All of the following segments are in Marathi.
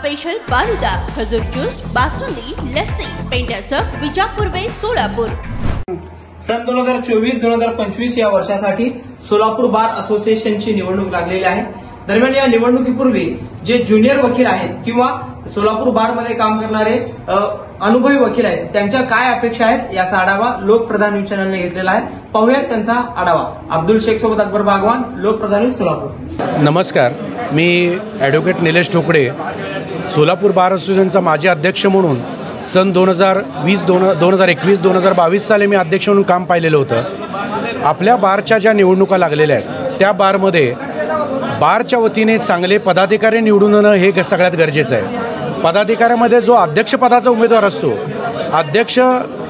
स्पेशल फालुदा, खजूर ज्यूस, बासुंदी, लस्सी, पेंड्याचं विजापूर वे सोलापूर। सन 2024-2025 या वर्षासाठी सोलापूर बार असोसिएशनची निवडणूक लागलेली आहे। दरम्यान या निवडणुकीपूर्वी जे ज्युनियर वकील आहेत किंवा सोलापूर बारमध्ये काम करणारे अनुभवी वकील आहेत त्यांच्या काय अपेक्षा आहेत याचा आढावा लोकप्रधान न्यूज चॅनलने घेतलेला आहे। पाहूयात त्यांचा आढावा। अब्दुल शेख सोबत अकबर बागवान, लोकप्रधान न्यूज सोलापूर। नमस्कार, मी ॲडव्होकेट निलेश ठोकळे, सोलापूर बार असोसिएशनचा माजी अध्यक्ष म्हणून सन 2020, 2021, 2022 साली मी अध्यक्ष म्हणून काम पाहिलेलं होतं। आपल्या बारच्या ज्या निवडणुका लागलेल्या आहेत त्या बारमध्ये बारच्या वतीने चांगले पदाधिकारी निवडून येणं हे सगळ्यात गरजेचं आहे। पदाधिकाऱ्यामध्ये जो अध्यक्षपदाचा उमेदवार असतो,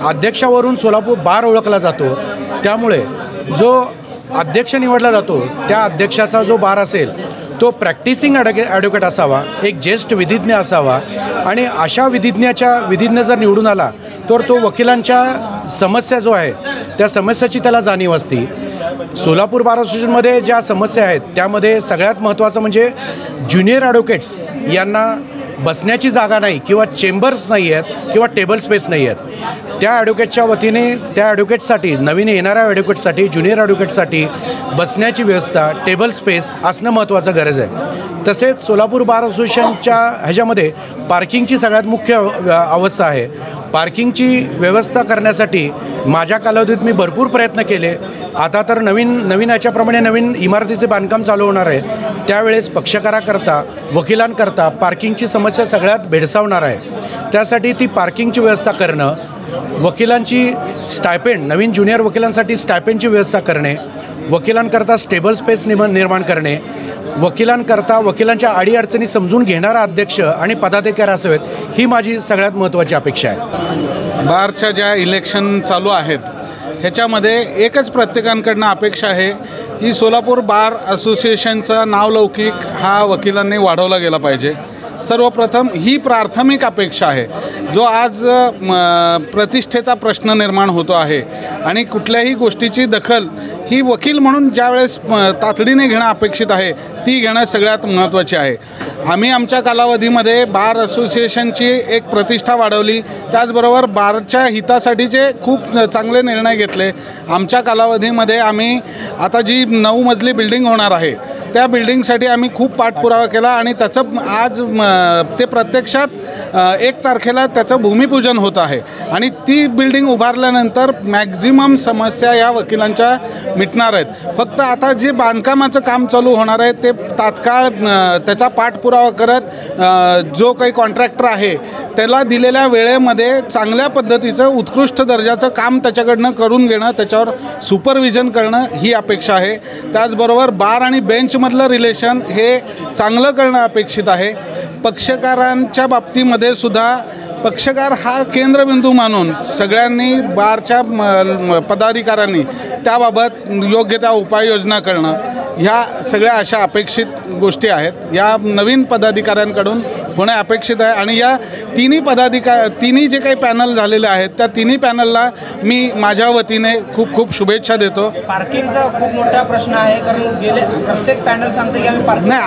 अध्यक्षावरून सोलापूर बार ओळखला जातो, त्यामुळे जो अध्यक्ष निवडला जातो त्या अध्यक्षाचा जो बार असेल तो प्रॅक्टिसिंग ॲडव्होकेट असावा, एक ज्येष्ठ विधिज्ञ असावा आणि अशा विधिज्ञ जर निवडून आला तर तो वकिलांच्या समस्या जो आहे त्या समस्याची त्याला जाणीव असते। सोलापूर बार असोसिएशनमध्ये ज्या समस्या आहेत त्यामध्ये सगळ्यात महत्त्वाचं म्हणजे ज्युनियर ॲडव्होकेट्स यांना बसण्याची जागा नाही किंवा चेंबर्स नाही आहेत किंवा टेबल स्पेस नाही आहेत। त्या ॲडव्होकेटच्या वतीने त्या ॲडव्होकेटसाठी, नवीन येणाऱ्या ॲडव्होकेटसाठी, ज्युनियर ॲडव्होकेटसाठी बसण्याची व्यवस्था, टेबल स्पेस असणं महत्त्वाचं गरज आहे। तसेच सोलापूर बार असोसिएशनच्या ह्याच्यामध्ये पार्किंगची सगळ्यात मुख्य अवस्था आहे। पार्किंगची व्यवस्था करण्यासाठी माझ्या कालावधीत मी भरपूर प्रयत्न केले। आता तर नवीन याच्याप्रमाणे नवीन इमारतीचे बांधकाम चालू होणार आहे, त्यावेळेस पक्षकाराकरता, वकिलांकरता पार्किंगची समस्या सगळ्यात भेडसावणार आहे। त्यासाठी ती पार्किंगची व्यवस्था करणं, वकिलांची स्टायपेंड, नवीन ज्युनियर वकिलांसाठी स्टायपेंडची व्यवस्था करणे, वकिलांकरता स्टेबल स्पेस निर्माण करणे, वकिलांच्या अडीअडचणी समजून घेणारा अध्यक्ष आणि पदाधिकारी असावेत, ही माझी सगळ्यात महत्त्वाची अपेक्षा आहे। बारच्या ज्या इलेक्शन चालू आहेत ह्याच्यामध्ये एकच प्रत्येकांकडनं अपेक्षा आहे की सोलापूर बार असोसिएशनचा नावलौकिक हा वकिलांनी वाढवला गेला पाहिजे। सर्वप्रथम ही प्राथमिक अपेक्षा आहे। जो आज प्रतिष्ठेचा प्रश्न निर्माण होतो आहे आणि कुठल्याही गोष्टीची दखल ही वकील म्हणून ज्यावेळेस तातडीने घेणं अपेक्षित आहे ती घेणं सगळ्यात महत्त्वाची आहे। आम्ही आमच्या कालावधीमध्ये बार असोसिएशनची एक प्रतिष्ठा वाढवली, त्याचबरोबर बारच्या हितासाठीचे खूप चांगले निर्णय घेतले। आमच्या कालावधीमध्ये आम्ही आता जी 9 मजली बिल्डिंग होणार आहे त्या बिल्डिंगसाठी आम्ही खूप पाठपुरावा केला आणि त्याचं आज ते प्रत्यक्षात 1 तारखेला त्याचं भूमिपूजन होत आहे आणि ती बिल्डिंग उभारल्यानंतर मॅक्झिमम समस्या या वकिलांच्या मिटणार आहेत। फक्त आता जे बांधकामाचं काम चालू होणार आहे ते तात्काळ त्याचा पाठपुरावा करत जो काही कॉन्ट्रॅक्टर आहे त्याला दिलेल्या वेळेमध्ये चांगल्या पद्धतीचं उत्कृष्ट दर्जाचं काम त्याच्याकडनं करून घेणं, त्याच्यावर सुपरविजन करणं ही अपेक्षा आहे। त्याचबरोबर बार आणि बेंचमधलं रिलेशन हे चांगलं करणं अपेक्षित आहे। पक्षकारांच्या बाबतीमध्ये सुद्धा पक्षकार हा केंद्रबिंदू मानून सगळ्यांनी बारच्या पदाधिकाऱ्यांनी त्याबाबत योग्य त्या उपाययोजना करणं, ह्या सगळ्या अशा अपेक्षित गोष्टी आहेत। या नवीन पदाधिकाऱ्यांकडून होणे अपेक्षित आहे आणि या तिन्ही जे काही पॅनल झालेले आहेत त्या तिन्ही पॅनलला मी माझ्या वतीने खूप खूप शुभेच्छा देतो। पार्किंगचा खूप मोठा प्रश्न आहे, कारण गेले प्रत्येक पॅनल सांगते की आम्ही पार्किंग नाही,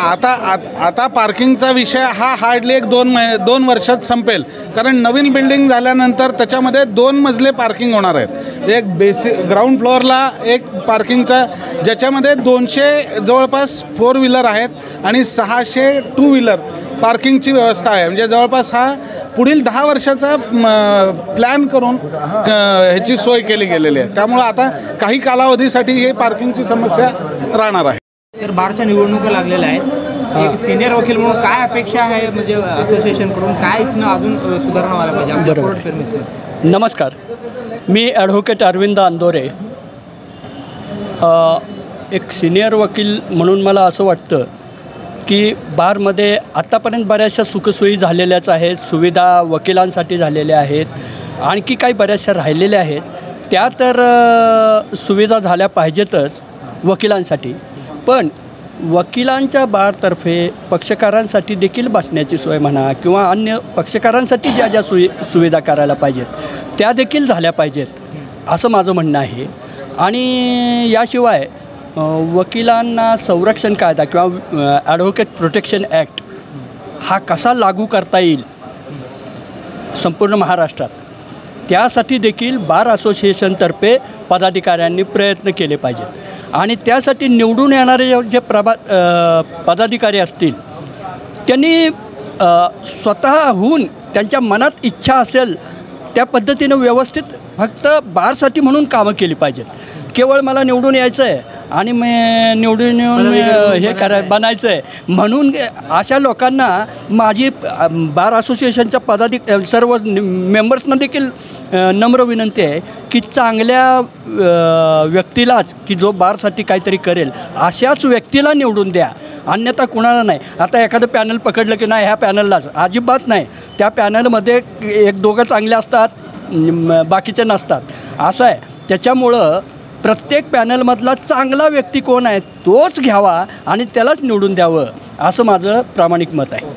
आता पार्किंगचा विषय हा हार्डली एक 2 वर्षात संपेल, कारण नवीन बिल्डिंग झाल्यानंतर त्याच्यामध्ये 2 मजले पार्किंग होणार आहेत। एक ग्राउंड फ्लोअरला एक पार्किंगचा ज्याच्यामध्ये 200 जवळपास 4 व्हीलर आहेत आणि 600 2 व्हीलर पार्किंगची व्यवस्था आहे। म्हणजे जवळपास हा पुढील 10 वर्षाचा प्लॅन करून ह्याची सोय केली गेलेली आहे। त्यामुळे आता काही कालावधीसाठी हे पार्किंगची समस्या राहणार आहे। तर बारच्या निवडणुका लागलेल्या आहेत, एक सिनियर वकील म्हणून काय अपेक्षा आहे, म्हणजे असोसिएशनकडून काय इथनं अजून सुधारणा व्हायला पाहिजे? बरोबर। नमस्कार, मी ॲडव्होकेट अरविंद अंदोरे, एक सिनियर वकील म्हणून मला असं वाटतं की बारमध्ये आत्तापर्यंत बऱ्याचशा सुखसोयी झालेल्याच आहेत, सुविधा वकिलांसाठी झालेल्या आहेत, आणखी काही बऱ्याचशा राहिलेल्या आहेत, त्या तर सुविधा झाल्या पाहिजेतच वकिलांसाठी, पण वकिलांच्या बारतर्फे पक्षकारांसाठी देखील बसण्याची सोय म्हणा किंवा अन्य पक्षकारांसाठी ज्या सुविधा करायला पाहिजेत त्या देखील झाल्या पाहिजेत असं माझं म्हणणं आहे। आणि याशिवाय वकिलांना संरक्षण कायदा किंवा ॲडव्होकेट प्रोटेक्शन ॲक्ट हा कसा लागू करता येईल संपूर्ण महाराष्ट्रात, त्यासाठी देखील बार असोसिएशनतर्फे पदाधिकाऱ्यांनी प्रयत्न केले पाहिजेत. आणि त्यासाठी निवडून येणारे जे पदाधिकारी असतील त्यांनी स्वतःहून त्यांच्या मनात इच्छा असेल त्या पद्धतीनं व्यवस्थित फक्त बारसाठी म्हणून कामं केली पाहिजेत. केवळ मला निवडून यायचं आहे आणि निवडून येऊन बनायचं आहे म्हणून अशा लोकांना माझी बार असोसिएशनच्या सर्व मेंबर्सना देखील नम्र विनंती आहे की चांगल्या व्यक्तीलाच, की जो बारसाठी काहीतरी करेल अशाच व्यक्तीला निवडून द्या, अन्यथा कुणाला नाही. आता एखादं पॅनल पकडलं की नाही ह्या पॅनललाच, अजिबात नाही. त्या पॅनलमध्ये एक दोघं चांगले असतात, बाकीचे नसतात, असं आहे. त्याच्यामुळं प्रत्येक पॅनलमधला चांगला व्यक्ती कोण आहे तोच घ्यावा आणि त्यालाच निवडून द्यावं, असं माझं प्रामाणिक मत आहे.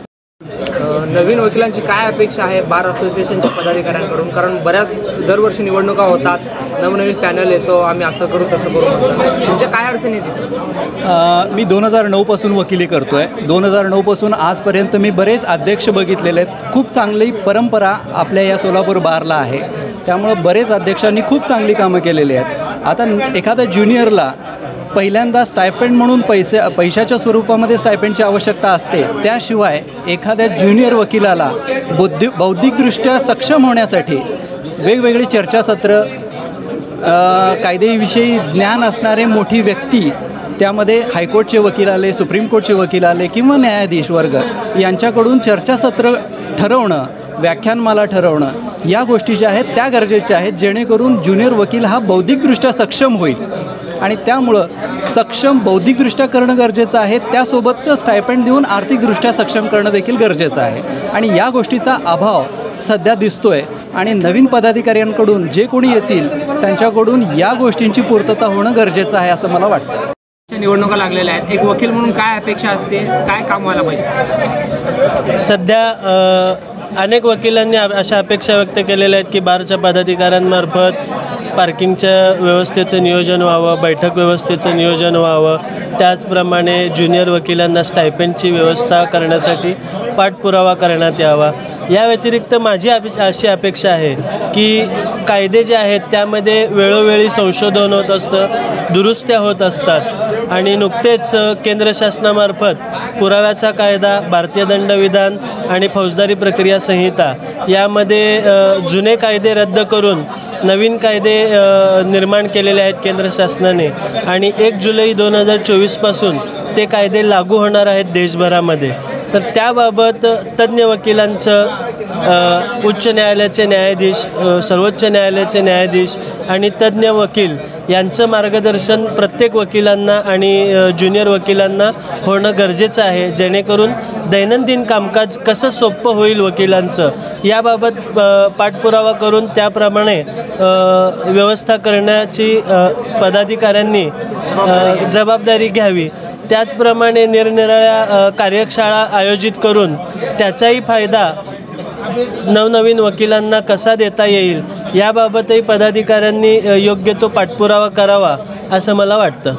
नवीन वकिलांची काय अपेक्षा आहे बार असोसिएशनच्या पदाधिकाऱ्यांकडून? कारण बऱ्याच दरवर्षी निवडणुका होतात, नवनवीन पॅनल येतो, आम्ही असं करू तसं करू, तुमच्या काय अडचणी येतील? मी 2009पासून वकिली करतो आहे. 2009पासून आजपर्यंत मी बरेच अध्यक्ष बघितलेले आहेत. खूप चांगली परंपरा आपल्या या सोलापूर बारला आहे, त्यामुळं बरेच अध्यक्षांनी खूप चांगली कामं केलेली आहेत. आता एखाद्या ज्युनियरला पहिल्यांदा स्टायपेंड म्हणून पैशाच्या स्वरूपामध्ये स्टायपेंडची आवश्यकता असते. त्याशिवाय एखाद्या ज्युनियर वकिलाला बौद्धिकदृष्ट्या सक्षम होण्यासाठी वेगवेगळी चर्चासत्र, कायदेविषयी ज्ञान असणारे मोठी व्यक्ती, त्यामध्ये हायकोर्टचे वकील आले, सुप्रीम कोर्टचे वकील आले किंवा न्यायाधीश वर्ग यांच्याकडून चर्चासत्र ठरवणं, व्याख्यानमाला ठरवणं या गोष्टी ज्या आहेत त्या गरजेच्या आहेत, जेणेकरून ज्युनियर वकील हा बौद्धिकदृष्ट्या सक्षम होईल. आणि त्यामुळं सक्षम बौद्धिकदृष्ट्या करणं गरजेचं आहे, त्यासोबतच स्टायपेंड देऊन आर्थिकदृष्ट्या सक्षम करणं देखील गरजेचं आहे. आणि या गोष्टीचा अभाव सध्या दिसतो आहे आणि नवीन पदाधिकाऱ्यांकडून जे कोणी येतील त्यांच्याकडून या गोष्टींची पूर्तता होणं गरजेचं आहे असं मला वाटतं. निवडणुका लागलेल्या आहेत, एक वकील म्हणून काय अपेक्षा असते, काय काम व्हायला पाहिजे? सध्या अनेक वकिलांनी अशा अपेक्षा व्यक्त केलेल्या आहेत की बारच्या पदाधिकाऱ्यांमार्फत पार्किंगच्या व्यवस्थेचं नियोजन व्हावं, बैठक व्यवस्थेचं नियोजन व्हावं, त्याचप्रमाणे ज्युनियर वकिलांना स्टायपेंडची व्यवस्था करण्यासाठी पाठपुरावा करण्यात यावा. या व्यतिरिक्त माझी अशी अपेक्षा आहे की कायदे जे आहेत त्यामध्ये वेळोवेळी संशोधन होत असतं, दुरुस्त्या होत असतात आणि नुकतेच केंद्र शासनामार्फत पुराव्याचा कायदा, भारतीय दंडविधान आणि फौजदारी प्रक्रिया संहिता यामध्ये जुने कायदे रद्द करून नवीन कायदे निर्माण केलेले आहेत केंद्र शासनाने आणि 1 जुलै 2024पासून ते कायदे लागू होणार आहेत देशभरामध्ये. तर त्याबाबत तज्ज्ञ वकिलांचं उच्च न्यायालयाचे न्यायाधीश, सर्वोच्च न्यायालयाचे न्यायाधीश आणि तज्ज्ञ वकील यांचं मार्गदर्शन प्रत्येक वकिलांना आणि ज्युनियर वकिलांना होणं गरजेचं आहे, जेणेकरून दैनंदिन कामकाज कसं सोपं होईल वकिलांचं याबाबत पाठपुरावा करून त्याप्रमाणे व्यवस्था करण्याची पदाधिकाऱ्यांनी जबाबदारी घ्यावी. त्याचप्रमाणे निरनिराळ्या कार्यशाळा आयोजित करून त्याचाही फायदा नवनवीन वकिलांना कसा देता येईल याबाबतही पदाधिकाऱ्यांनी योग्य तो पाठपुरावा करावा असं मला वाटतं.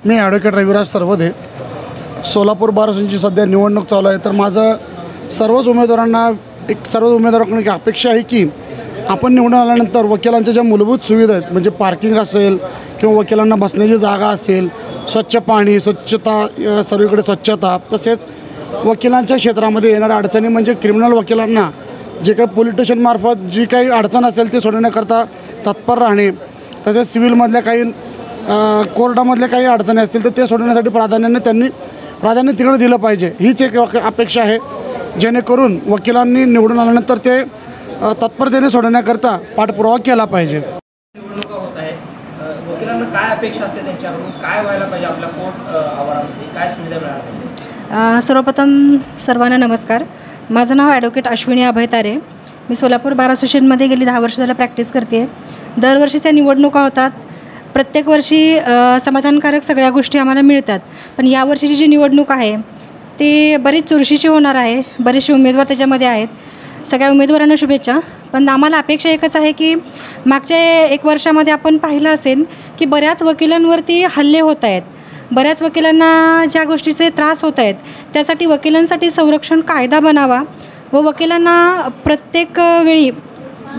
मी ॲडव्होकेट रविराज सरवदे, सोलापूर बार असोसिएशनची सध्या निवडणूक चालू आहे. तर माझं सर्व उमेदवारांकडून एक अपेक्षा आहे की आपण निवडून आल्यानंतर वकिलांच्या ज्या मूलभूत सुविधा आहेत, म्हणजे पार्किंग असेल किंवा वकिलांना बसण्याची जागा असेल, स्वच्छ पाणी, स्वच्छता, सर्वीकडे स्वच्छता, तसेच वकिलांच्या क्षेत्रामध्ये येणाऱ्या अडचणी म्हणजे क्रिमिनल वकिलांना जे काही पोलीस स्टेशनमार्फत जी काही अडचण असेल ते सोडवण्याकरता तत्पर राहणे, तसेच सिव्हिलमधल्या काही कोर्टामधल्या काही अडचणी असतील तर ते सोडवण्यासाठी त्यांनी प्राधान्य तिकडे दिलं पाहिजे. हीच एक अपेक्षा आहे, जेणेकरून वकिलांनी निवडून आल्यानंतर ते तत्परतेने सोडवण्याकरता पाठपुरावा केला पाहिजे. निवडणुका होत आहेत, वकिलांना काय अपेक्षा असते त्यांच्याकडून, काय व्हायला पाहिजे आपल्या कोर्ट आवारामध्ये, काय सुविधा मिळाल्या पाहिजे? सर्वप्रथम सर्वांना नमस्कार. माझं नाव ॲडव्होकेट अश्विनी अभय तारे. मी सोलापूर बार असोसिएशनमध्ये गेली 10 वर्ष झालं प्रॅक्टिस करते आहे. दरवर्षीच्या निवडणुका होतात, प्रत्येक वर्षी समाधानकारक सगळ्या गोष्टी आम्हाला मिळतात. पण यावर्षीची जी निवडणूक आहे ती बरीच चुरशीची होणार आहे. बरेचसे उमेदवार त्याच्यामध्ये आहेत. सगळ्या उमेदवारांना शुभेच्छा. पण आम्हाला अपेक्षा एकच आहे की मागच्या 1 वर्षामध्ये आपण पाहिलं असेल की बऱ्याच वकिलांवरती हल्ले होत आहेत. बऱ्याच वकिलांना ज्या गोष्टीचे त्रास होत आहेत त्यासाठी वकिलांसाठी संरक्षण कायदा बनावा व वकिलांना प्रत्येक वेळी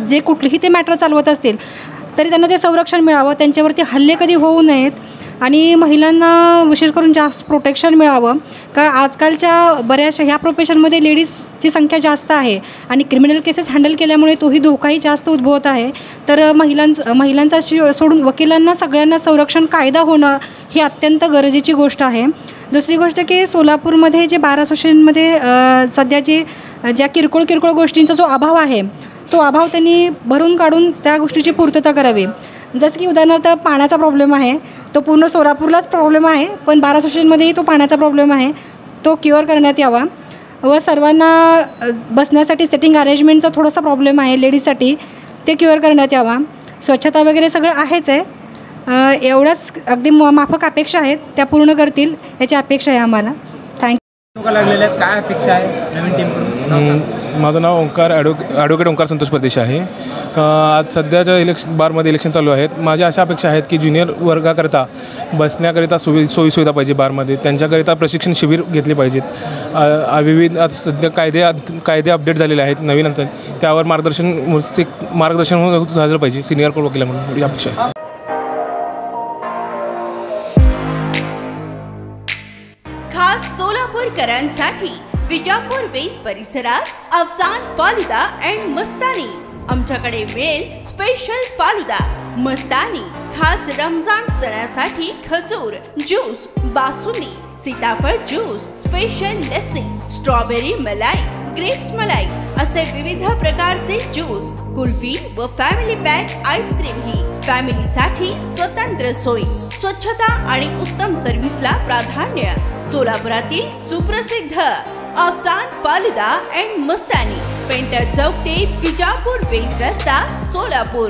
जे कुठलीही ते मॅटर चालवत असतील तरी त्यांना ते संरक्षण मिळावं, त्यांच्यावरती हल्ले कधी होऊ नयेत आणि महिलांना विशेष करून जास्त प्रोटेक्शन मिळावं. कारण आजकालच्या बऱ्याचशा ह्या प्रोफेशनमध्ये लेडीजची संख्या जास्त आहे आणि क्रिमिनल केसेस हँडल केल्यामुळे तोही धोकाही जास्त उद्भवत आहे. तर महिलांचा सोडून वकिलांना सगळ्यांना संरक्षण कायदा होणं ही अत्यंत गरजेची गोष्ट आहे. दुसरी गोष्ट की सोलापूरमध्ये जे बार असोसिएशनमध्ये सध्या ज्या किरकोळ गोष्टींचा जो अभाव आहे तो अभाव त्यांनी भरून काढून त्या गोष्टीची पूर्तता करावी. जसं की उदाहरणार्थ पाण्याचा प्रॉब्लेम आहे, तो पूर्ण सोलापूरलाच प्रॉब्लेम आहे, पण बार असोसिएशनमध्येही तो पाण्याचा प्रॉब्लेम आहे, तो क्युअर करण्यात यावा. व सर्वांना बसण्यासाठी सेटिंग अरेंजमेंटचा थोडासा प्रॉब्लेम आहे लेडीजसाठी, ते क्युअर करण्यात यावा. स्वच्छता वगैरे सगळं आहेच आहे, एवढ्याच अगदी माफक अपेक्षा आहेत, त्या पूर्ण करतील याची अपेक्षा आहे आम्हाला. थँक्यू. लागलेल्या काय अपेक्षा आहे नवीन टीमकडून? माझं नाव ॲडव्होकेट ओंकार संतोष परदेशी आहे. आज सध्याच्या बारमध्ये इलेक्शन चालू आहेत. माझ्या अशा अपेक्षा आहेत की ज्युनियर वर्गाकरता बसण्याकरिता सोयीसुविधा पाहिजे बारमध्ये, त्यांच्याकरिता प्रशिक्षण शिबिर घेतले पाहिजेत. विविध सध्या कायदे अपडेट झालेले आहेत नवीन, त्यावर मार्गदर्शन झालं पाहिजे सिनियर कोर्ट वकिला म्हणून, ही अपेक्षा आहे. खास सोलापूरकरांसाठी विजापूर वेस परिसरात अफसान फालुदा अँड मस्तानी. आमच्याकडे मिळेल स्पेशल फालुदा, मस्तानी, खास रमजान सणासाठी खजूर ज्यूस, बासुंदी, सीताफळ ज्यूस, स्पेशल लस्सी, स्ट्रॉबेरी मलाई, ग्रेप्स मलाई असे विविध प्रकारचे ज्यूस, कुल्फी व फॅमिली पॅक आईस्क्रीम ही फॅमिलीसाठी स्वतंत्र सोय. स्वच्छता आणि उत्तम सर्व्हिसला प्राधान्य. सोलापुरातील सुप्रसिद्ध Afsan falooda and Mastani, painter चौक ते विजापूर वेस रस्ता, सोलापूर.